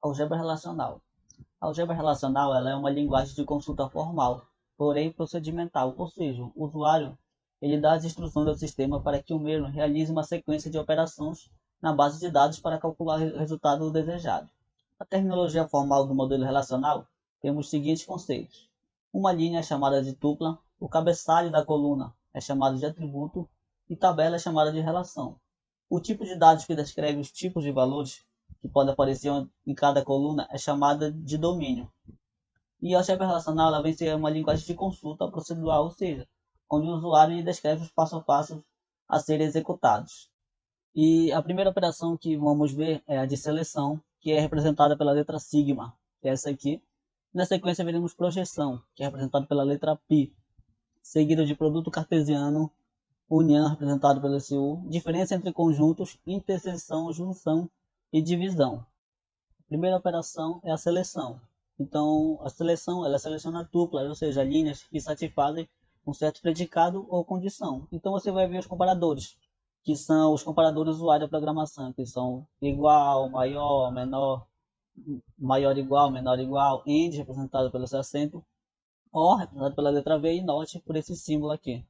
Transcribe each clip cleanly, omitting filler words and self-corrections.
Algebra relacional. A algebra relacional ela é uma linguagem de consulta formal, porém procedimental, ou seja, o usuário ele dá as instruções ao sistema para que o mesmo realize uma sequência de operações na base de dados para calcular o resultado desejado. A terminologia formal do modelo relacional temos os seguintes conceitos. Uma linha é chamada de tupla, o cabeçalho da coluna é chamado de atributo e tabela é chamada de relação. O tipo de dados que descreve os tipos de valores que pode aparecer em cada coluna é chamada de domínio. E a algebra relacional ela vem ser uma linguagem de consulta procedural, ou seja, onde o usuário descreve os passos a passo a serem executados. E a primeira operação que vamos ver é a de seleção, que é representada pela letra sigma, que é essa aqui. Na sequência veremos projeção, que é representada pela letra π, seguido de produto cartesiano, união, representado pelo SU, diferença entre conjuntos, interseção, junção e divisão. A primeira operação é a seleção. Então, a seleção ela seleciona tuplas, ou seja, linhas que satisfazem um certo predicado ou condição. Então, você vai ver os comparadores, que são os comparadores usuário da programação, que são igual, maior, menor, maior igual, menor igual, AND, representado pelo seu acento, OR, representado pela letra V, e NOT, por esse símbolo aqui.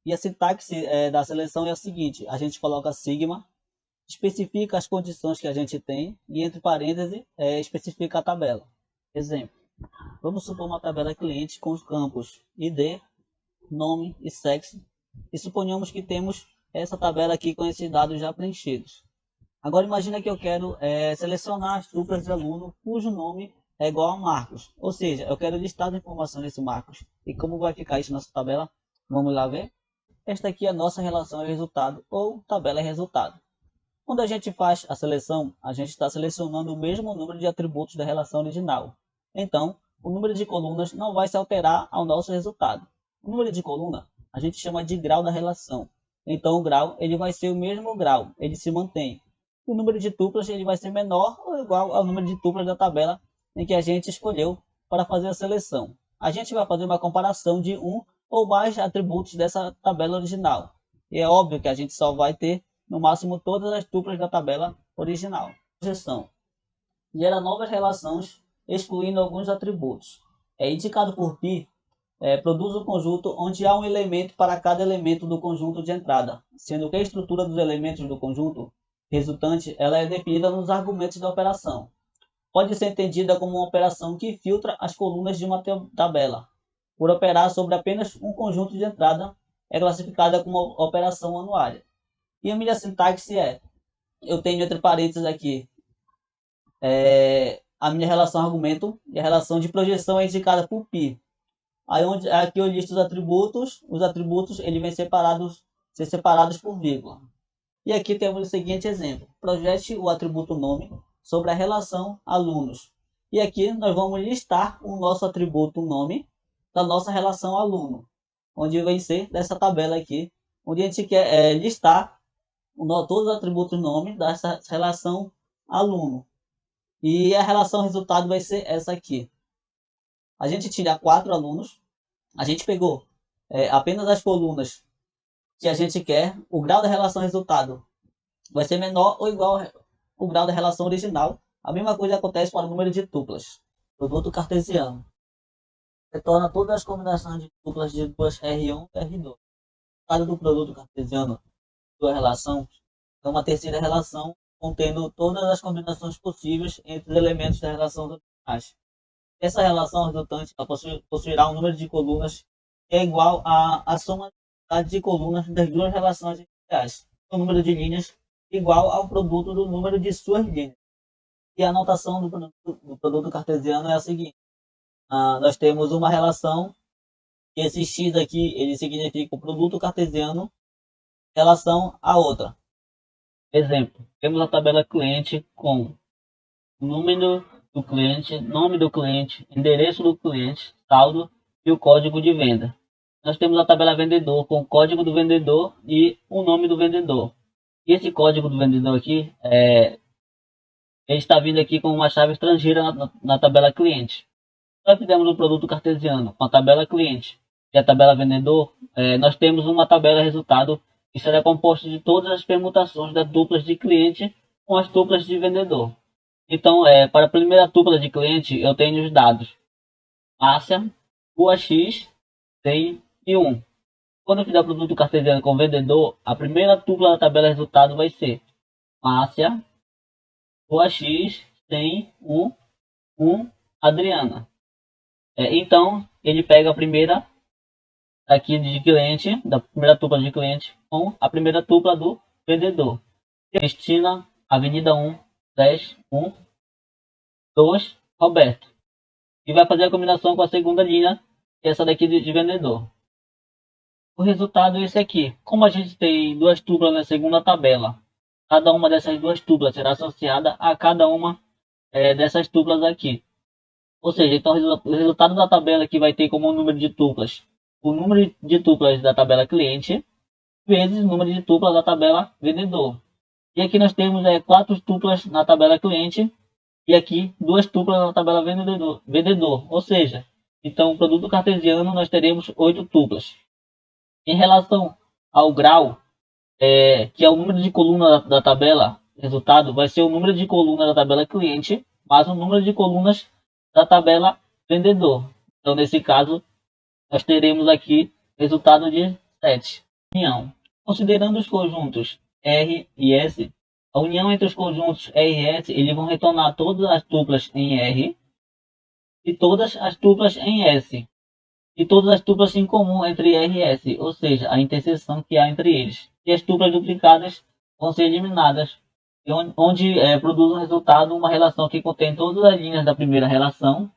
E a sintaxe da seleção é a seguinte: a gente coloca sigma, especifica as condições que a gente tem e entre parênteses especifica a tabela. Exemplo, vamos supor uma tabela cliente com os campos ID, nome e sexo e suponhamos que temos essa tabela aqui com esses dados já preenchidos. Agora imagina que eu quero selecionar as tuplas de aluno cujo nome é igual a Marcos, ou seja, eu quero listar as informações desse Marcos. E como vai ficar isso nessa tabela? Vamos lá ver? Esta aqui é a nossa relação é resultado ou tabela é resultado. Quando a gente faz a seleção, a gente está selecionando o mesmo número de atributos da relação original. Então, o número de colunas não vai se alterar ao nosso resultado. O número de coluna a gente chama de grau da relação. Então, o grau ele vai ser o mesmo grau, ele se mantém. O número de tuplas ele vai ser menor ou igual ao número de tuplas da tabela em que a gente escolheu para fazer a seleção. A gente vai fazer uma comparação de um ou mais atributos dessa tabela original. E é óbvio que a gente só vai ter no máximo todas as tuplas da tabela original. Projeção gera novas relações excluindo alguns atributos. É indicado por π, produz um conjunto onde há um elemento para cada elemento do conjunto de entrada, sendo que a estrutura dos elementos do conjunto resultante ela é definida nos argumentos da operação. Pode ser entendida como uma operação que filtra as colunas de uma tabela. Por operar sobre apenas um conjunto de entrada, é classificada como operação anuária. E a minha sintaxe eu tenho entre parênteses aqui a minha relação argumento e a relação de projeção é indicada por π. Aí aqui eu listo os atributos eles vêm ser separados por vírgula. E aqui temos o seguinte exemplo: projete o atributo nome sobre a relação alunos. E aqui nós vamos listar o nosso atributo nome da nossa relação aluno, onde vai ser dessa tabela aqui, onde a gente quer listar todos os atributos nome dessa relação aluno. E a relação resultado vai ser essa aqui. A gente tira 4 alunos, a gente pegou apenas as colunas que a gente quer, o grau da relação resultado vai ser menor ou igual ao grau da relação original. A mesma coisa acontece para o número de tuplas. Produto cartesiano retorna todas as combinações de tuplas de duas R1 e R2. O resultado do produto cartesiano da relação é uma terceira relação contendo todas as combinações possíveis entre os elementos da relação originais. Essa relação resultante possuirá um número de colunas que é igual à soma de colunas das duas relações iniciais. O número de linhas igual ao produto do número de suas linhas. E a notação do produto cartesiano é a seguinte: nós temos uma relação, e esse x aqui ele significa o produto cartesiano em relação a outra. Exemplo, temos a tabela cliente com número do cliente, nome do cliente, endereço do cliente, saldo e o código de venda. Nós temos a tabela vendedor com o código do vendedor e o nome do vendedor. E esse código do vendedor aqui ele está vindo aqui com uma chave estrangeira na tabela cliente. Nós fizemos o produto cartesiano com a tabela cliente. e a tabela vendedor, nós temos uma tabela resultado que será composta de todas as permutações das duplas de cliente com as duplas de vendedor. Então, para a primeira dupla de cliente, eu tenho os dados Márcia, Rua X, 100 e 1. Quando eu fizer o produto cartesiano com vendedor, a primeira tupla da tabela resultado vai ser Márcia, Rua X, 100, 1, 1, Adriana. Então, ele pega a primeira aqui de cliente, da primeira tupla de cliente, com a primeira tupla do vendedor. Cristina, Avenida 1, 10, 1, 2, Roberto. E vai fazer a combinação com a segunda linha, que é essa daqui de vendedor. O resultado é esse aqui. Como a gente tem duas tuplas na segunda tabela, cada uma dessas duas tuplas será associada a cada uma dessas tuplas aqui. Ou seja, então o resultado da tabela aqui vai ter como número de tuplas o número de tuplas da tabela cliente vezes o número de tuplas da tabela vendedor. E aqui nós temos 4 tuplas na tabela cliente e aqui 2 tuplas na tabela vendedor. Ou seja, então o produto cartesiano nós teremos 8 tuplas. Em relação ao grau, que é o número de coluna da tabela resultado, vai ser o número de coluna da tabela cliente mais o número de colunas da tabela vendedor. Então, nesse caso, nós teremos aqui resultado de 7. União. Considerando os conjuntos R e S, a união entre os conjuntos R e S, eles vão retornar todas as tuplas em R e todas as tuplas em S. E todas as tuplas em comum entre R e S, ou seja, a interseção que há entre eles. E as tuplas duplicadas vão ser eliminadas, onde produz um resultado uma relação que contém todas as linhas da primeira relação,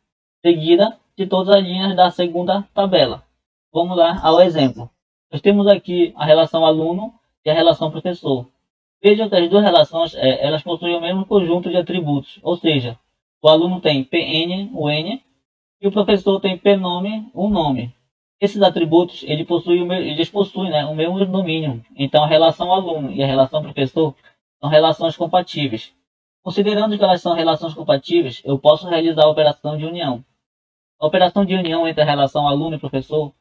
seguida de todas as linhas da segunda tabela. Vamos lá ao exemplo. Nós temos aqui a relação aluno e a relação professor. Veja que as duas relações elas possuem o mesmo conjunto de atributos, ou seja, o aluno tem PN, o N, e o professor tem Pnome, o nome. Esses atributos eles possuem o mesmo domínio. Então, a relação aluno e a relação professor são relações compatíveis. Considerando que elas são relações compatíveis, eu posso realizar a operação de união. A operação de união entre a relação aluno e professor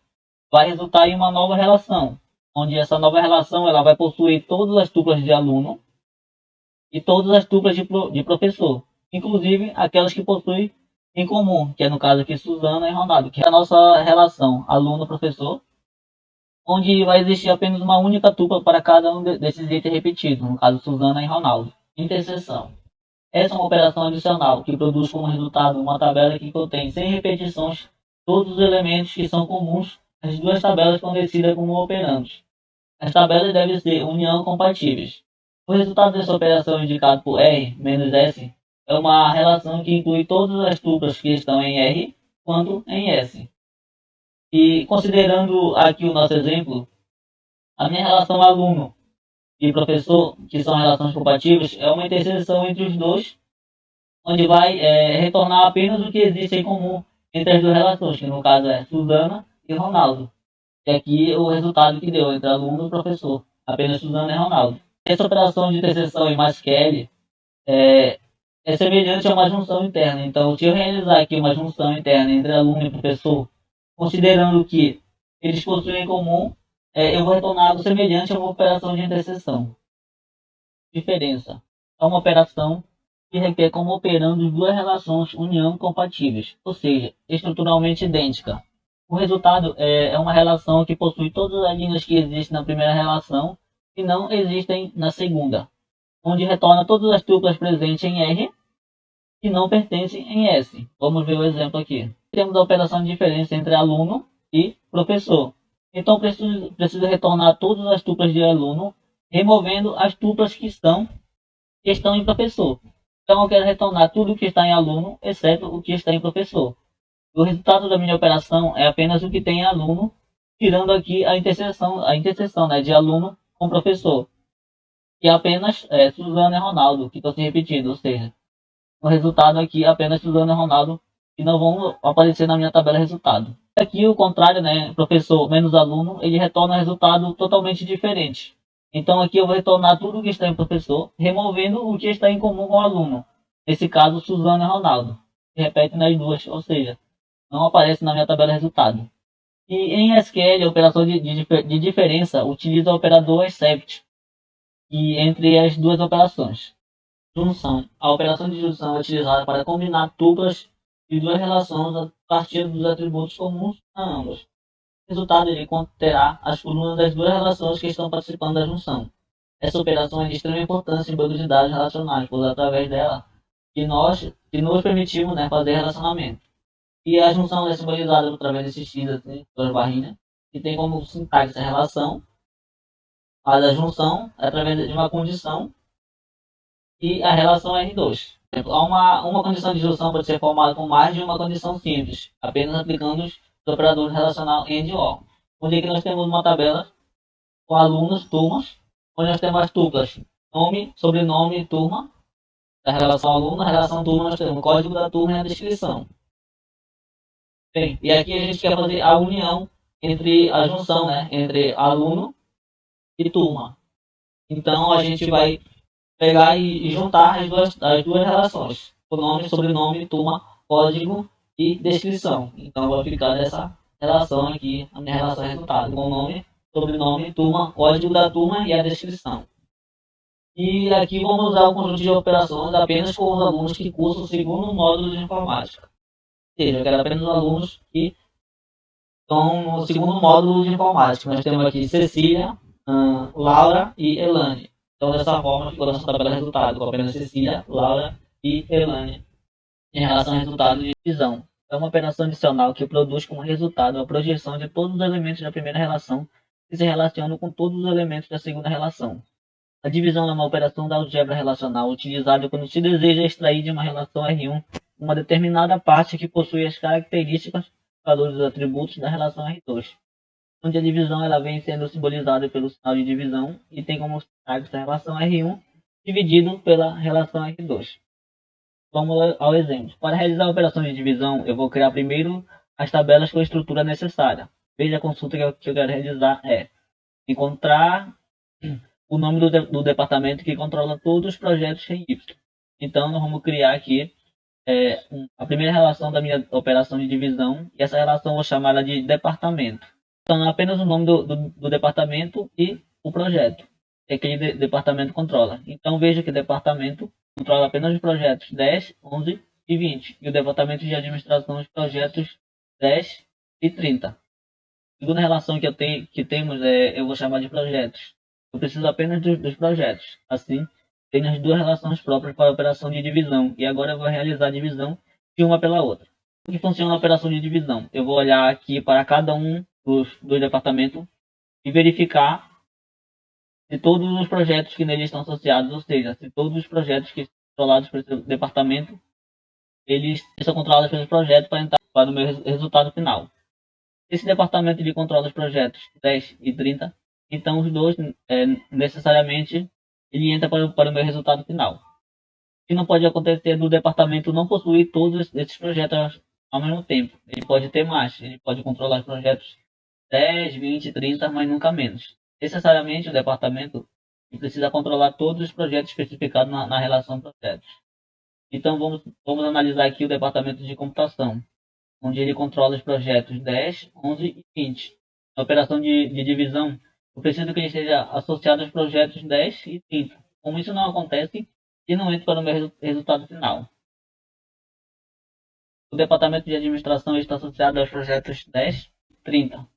vai resultar em uma nova relação, onde essa nova relação ela vai possuir todas as tuplas de aluno e todas as tuplas de professor, inclusive aquelas que possuem em comum, que é no caso aqui Suzana e Ronaldo, que é a nossa relação aluno-professor, onde vai existir apenas uma única tupla para cada um desses itens repetidos, no caso Suzana e Ronaldo. Interseção. Essa é uma operação adicional que produz como resultado uma tabela que contém sem repetições todos os elementos que são comuns às duas tabelas conhecidas como operandos. As tabelas devem ser união compatíveis. O resultado dessa operação indicado por R menos S é uma relação que inclui todas as tuplas que estão em R quanto em S. E considerando aqui o nosso exemplo, a minha relação aluno e professor, que são relações compatíveis, é uma interseção entre os dois, onde vai retornar apenas o que existe em comum entre as duas relações, que no caso é Suzana e Ronaldo. E aqui o resultado que deu entre aluno e professor, apenas Suzana e Ronaldo. Essa operação de interseção em Masquelle é semelhante a uma junção interna. Então, se eu realizar aqui uma junção interna entre aluno e professor, considerando que eles possuem em comum, eu vou retornar algo semelhante a uma operação de interseção. Diferença. É uma operação que requer como operando duas relações união compatíveis, ou seja, estruturalmente idêntica. O resultado é uma relação que possui todas as linhas que existem na primeira relação e não existem na segunda, onde retorna todas as tuplas presentes em R que não pertencem em S. Vamos ver o exemplo aqui. Temos a operação de diferença entre aluno e professor. Então, preciso retornar todas as tuplas de aluno, removendo as tuplas que estão em professor. Então, eu quero retornar tudo que está em aluno, exceto o que está em professor. O resultado da minha operação é apenas o que tem em aluno, tirando aqui a interseção né, de aluno com professor, que é apenas Suzana e Ronaldo, que estão se repetindo, ou seja, o resultado aqui é apenas Suzana e Ronaldo, que não vão aparecer na minha tabela resultado. Aqui o contrário, né, professor menos aluno, ele retorna um resultado totalmente diferente. Então aqui eu vou retornar tudo o que está em professor, removendo o que está em comum com o aluno. Nesse caso, Suzana e Ronaldo. Se repete nas duas, ou seja, não aparece na minha tabela resultado. E em SQL, a operação de diferença utiliza o operador except e entre as duas operações. Junção. A operação de junção é utilizada para combinar tuplas de duas relações a partir dos atributos comuns a ambas. O resultado ele conterá as colunas das duas relações que estão participando da junção. Essa operação é de extrema importância em bancos de dados relacionais, pois através dela que nos permitimos, né, fazer relacionamento. E a junção é simbolizada através desses X, assim, das barrinhas, que tem como sintaxe a relação, a junção é através de uma condição e a relação R2. Uma condição de junção pode ser formada com mais de uma condição simples, apenas aplicando os operadores relacional AND OR. Onde aqui nós temos uma tabela com alunos, turmas, onde nós temos as tuplas nome, sobrenome, turma, da relação aluno, a relação turma, nós temos o código da turma e a descrição. Bem, e aqui a gente quer fazer a união entre a junção, né, entre aluno e turma. Então a gente vai pegar e juntar as duas relações, o nome, sobrenome, turma, código e descrição. Então vai ficar dessa relação aqui, a minha relação é resultado, com o nome, sobrenome, turma, código da turma e a descrição. E aqui vamos usar o conjunto de operações apenas com os alunos que cursam o segundo módulo de informática. Ou seja, eu quero apenas os alunos que estão no segundo módulo de informática. Nós temos aqui Cecília, Laura e Elane. Então, dessa forma, ficou nossa tabela de resultado, com apenas Cecília, Laura e Elane em relação ao resultado de divisão. É uma operação adicional que produz como resultado a projeção de todos os elementos da primeira relação que se relacionam com todos os elementos da segunda relação. A divisão é uma operação da álgebra relacional utilizada quando se deseja extrair de uma relação R1 uma determinada parte que possui as características, valores dos atributos da relação R2, onde a divisão ela vem sendo simbolizada pelo sinal de divisão e tem como sintaxe a relação R1 dividido pela relação R2. Vamos ao exemplo. Para realizar a operação de divisão, eu vou criar primeiro as tabelas com a estrutura necessária. Veja a consulta que eu quero realizar é encontrar o nome do departamento que controla todos os projetos em Y. Então, nós vamos criar aqui a primeira relação da minha operação de divisão, e essa relação eu vou chamar ela de departamento. Então, é apenas o nome do departamento e o projeto que aquele departamento controla. Então, veja que o departamento controla apenas os projetos 10, 11 e 20, e o departamento de administração os projetos 10 e 30. A segunda relação que temos eu vou chamar de projetos. Eu preciso apenas dos projetos. Assim, tenho as duas relações próprias para a operação de divisão. E agora eu vou realizar a divisão de uma pela outra. Como que funciona a operação de divisão? Eu vou olhar aqui para cada um dos departamentos e verificar se todos os projetos que nele estão associados, ou seja, se todos os projetos que são controlados por esse departamento, eles são controlados pelos projetos para entrar para o meu resultado final. Esse departamento ele controla os projetos 10 e 30, então os dois necessariamente ele entra para o meu resultado final. O que não pode acontecer do departamento não possuir todos esses projetos ao mesmo tempo. Ele pode ter mais, ele pode controlar os projetos 10, 20, 30, mas nunca menos. Necessariamente o departamento precisa controlar todos os projetos especificados na relação projetos. Então vamos analisar aqui o departamento de computação, onde ele controla os projetos 10, 11 e 20. Na operação de divisão, eu preciso que ele esteja associado aos projetos 10 e 30. Como isso não acontece, ele não entra para o meu resultado final. O departamento de administração está associado aos projetos 10 e 30,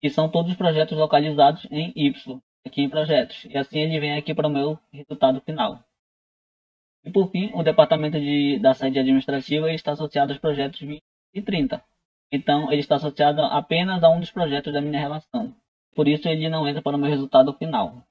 que são todos os projetos localizados em Y, aqui em projetos. E assim ele vem aqui para o meu resultado final. E por fim, o departamento da sede administrativa está associado aos projetos 20 e 30. Então, ele está associado apenas a um dos projetos da minha relação. Por isso, ele não entra para o meu resultado final.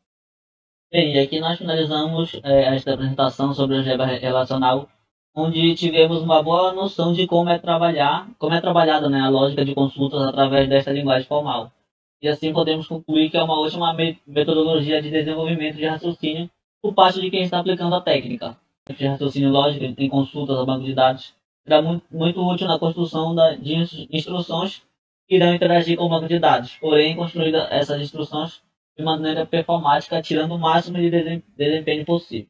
Bem, e aqui nós finalizamos esta apresentação sobre a algebra relacional, onde tivemos uma boa noção de como é trabalhada, né, a lógica de consultas através desta linguagem formal. E assim podemos concluir que é uma ótima metodologia de desenvolvimento de raciocínio por parte de quem está aplicando a técnica de raciocínio lógico em consultas ao banco de dados. Será muito útil na construção de instruções que irão interagir com o banco de dados, porém construir essas instruções de maneira performática, tirando o máximo de desempenho possível.